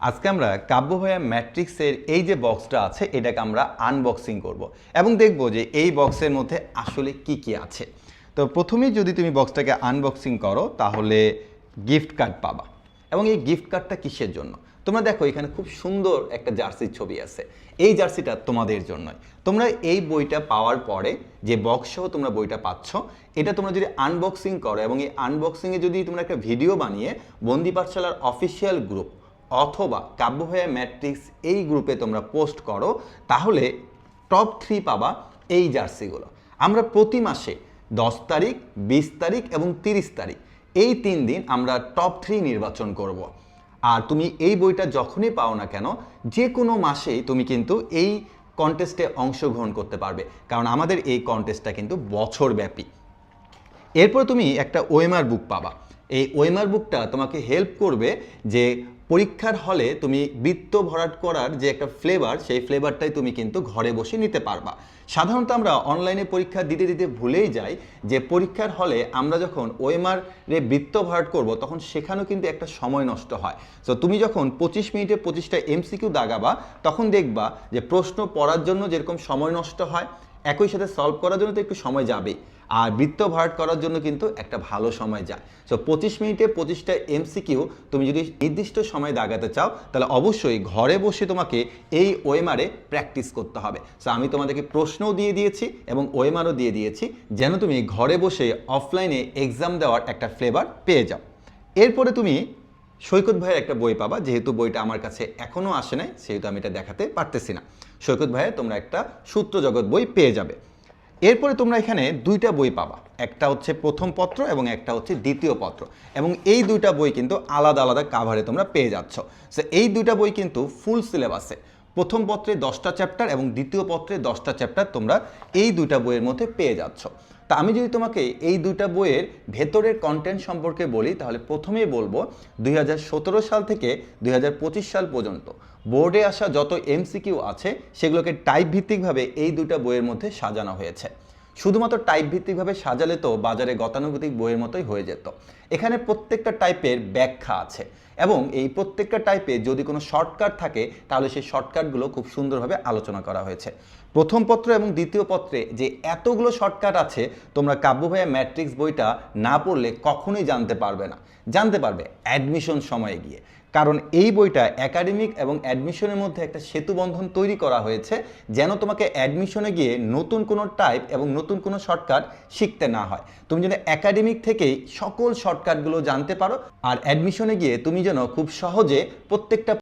আজকে আমরা কাব্য ভাইয়া ম্যাট্রিক্সের এই যে বক্সটা আছে এটাকে আমরা আনবক্সিং করব এবং দেখব যে এই বক্সের মধ্যে আসলে কি কি আছে। তো প্রথমেই যদি তুমি বক্সটাকে আনবক্সিং করো তাহলে গিফট কার্ড পাবা। এবং এই গিফট কার্ডটা কিসের জন্য তোমরা দেখো, এখানে খুব সুন্দর একটা জার্সির ছবি আছে। এই জার্সিটা তোমাদের জন্যই। তোমরা এই বইটা পাওয়ার পরে যে বক্স সহ তোমরা বইটা পাচ্ছ, এটা তোমরা যদি আনবক্সিং করো এবং এই আনবক্সিংয়ে যদি তোমরা একটা ভিডিও বানিয়ে বন্দি পাঠশালার অফিসিয়াল গ্রুপ অথবা কাব্য ভাইয়া ম্যাট্রিক্স এই গ্রুপে তোমরা পোস্ট করো, তাহলে টপ 3 পাবা এই জার্সিগুলো। আমরা প্রতি মাসে 10 তারিখ, 20 তারিখ এবং 30 তারিখ এই 3 দিন আমরা টপ 3 নির্বাচন করব। আর তুমি এই বইটা যখনই পাও না কেন, যে কোনো মাসেই তুমি কিন্তু এই কন্টেস্টে অংশগ্রহণ করতে পারবে, কারণ আমাদের এই কন্টেস্টটা কিন্তু বছরব্যাপী। এরপর তুমি একটা ওএমআর বুক পাবা। এই ওএমআর বুকটা তোমাকে হেল্প করবে যে পরীক্ষার হলে তুমি বৃত্ত ভরাট করার যে একটা ফ্লেভার, সেই ফ্লেভারটাই তুমি কিন্তু ঘরে বসে নিতে পারবা। সাধারণত আমরা অনলাইনে পরীক্ষা দিতে দিতে ভুলেই যাই যে পরীক্ষার হলে আমরা যখন ওএমআর এ বৃত্ত ভরাট করব তখন সেখানেও কিন্তু একটা সময় নষ্ট হয়। সো তুমি যখন 25 মিনিটে 25টা এমসিকিউ দাগাবা, তখন দেখবা যে প্রশ্ন পড়ার জন্য যেরকম সময় নষ্ট হয়, একই সাথে সলভ করার জন্য তো একটু সময় যাবেই, আর বৃত্ত ভরাট করার জন্য কিন্তু একটা ভালো সময় যায়। সো 25 মিনিটে 25টা এমসিকিউ তুমি যদি নির্দিষ্ট সময় দাগাতে চাও, তাহলে অবশ্যই ঘরে বসে তোমাকে এই ওএমআরে প্র্যাকটিস করতে হবে। সো আমি তোমাদেরকে প্রশ্নও দিয়ে দিয়েছি এবং ওএমআরও দিয়ে দিয়েছি, যেন তুমি ঘরে বসে অফলাইনে এক্সাম দেওয়ার একটা ফ্লেভার পেয়ে যাও। এরপরে তুমি সৈকত ভাইয়ের একটা বই পাবা। যেহেতু বইটা আমার কাছে এখনও আসে নাই, সেহেতু আমি এটা দেখাতে পারতেছি না। সৈকত ভাইয়ের তোমরা একটা সূত্র জগৎ বই পেয়ে যাবে। এরপরে তোমরা এখানে 2টা বই পাবা, একটা হচ্ছে প্রথম পত্র এবং একটা হচ্ছে দ্বিতীয় পত্র, এবং এই 2টা বই কিন্তু আলাদা আলাদা কাভারে তোমরা পেয়ে যাচ্ছ। সো এই 2টা বই কিন্তু ফুল সিলেবাসে, প্রথম পত্রে 10টা চ্যাপ্টার এবং দ্বিতীয় পত্রে 10টা চ্যাপ্টার তোমরা এই 2টা বইয়ের মধ্যে পেয়ে যাচ্ছ। তা আমি যদি তোমাকে এই 2টা বইয়ের ভেতরের কন্টেন্ট সম্পর্কে বলি, তাহলে প্রথমেই বলবো 2017 সাল থেকে 2025 সাল পর্যন্ত বোর্ডে আসা যত এমসিকিউ আছে সেগুলোকে টাইপ ভিত্তিকভাবে এই 2টা বইয়ের মধ্যে সাজানো হয়েছে। শুধুমাত্র টাইপ ভিত্তিকভাবে সাজালে তো বাজারে গতানুগতিক বইয়ের মতোই হয়ে যেত। এখানে প্রত্যেকটা টাইপের ব্যাখ্যা আছে এবং এই প্রত্যেকটা টাইপে যদি কোনো শর্টকাট থাকে তাহলে সেই শর্টকাটগুলো খুব সুন্দরভাবে আলোচনা করা হয়েছে। প্রথম পত্র এবং দ্বিতীয় পত্রে যে এতগুলো শর্টকাট আছে, তোমরা কাব্য ভাইয়া ম্যাট্রিক্স বইটা না পড়লে কখনোই জানতে পারবে না। জানতে পারবে অ্যাডমিশন সময়ে গিয়ে, কারণ এই বইটা একাডেমিক এবং অ্যাডমিশনের মধ্যে একটা সেতুবন্ধন তৈরি করা হয়েছে, যেন তোমাকে অ্যাডমিশনে গিয়ে নতুন কোনো টাইপ এবং নতুন কোনো শর্টকাট শিখতে না হয়। তুমি যেন একাডেমিক থেকেই সকল শর্টকাটগুলো জানতে পারো, আর অ্যাডমিশনে গিয়ে তুমি যেন খুব সহজে প্রত্যেকটা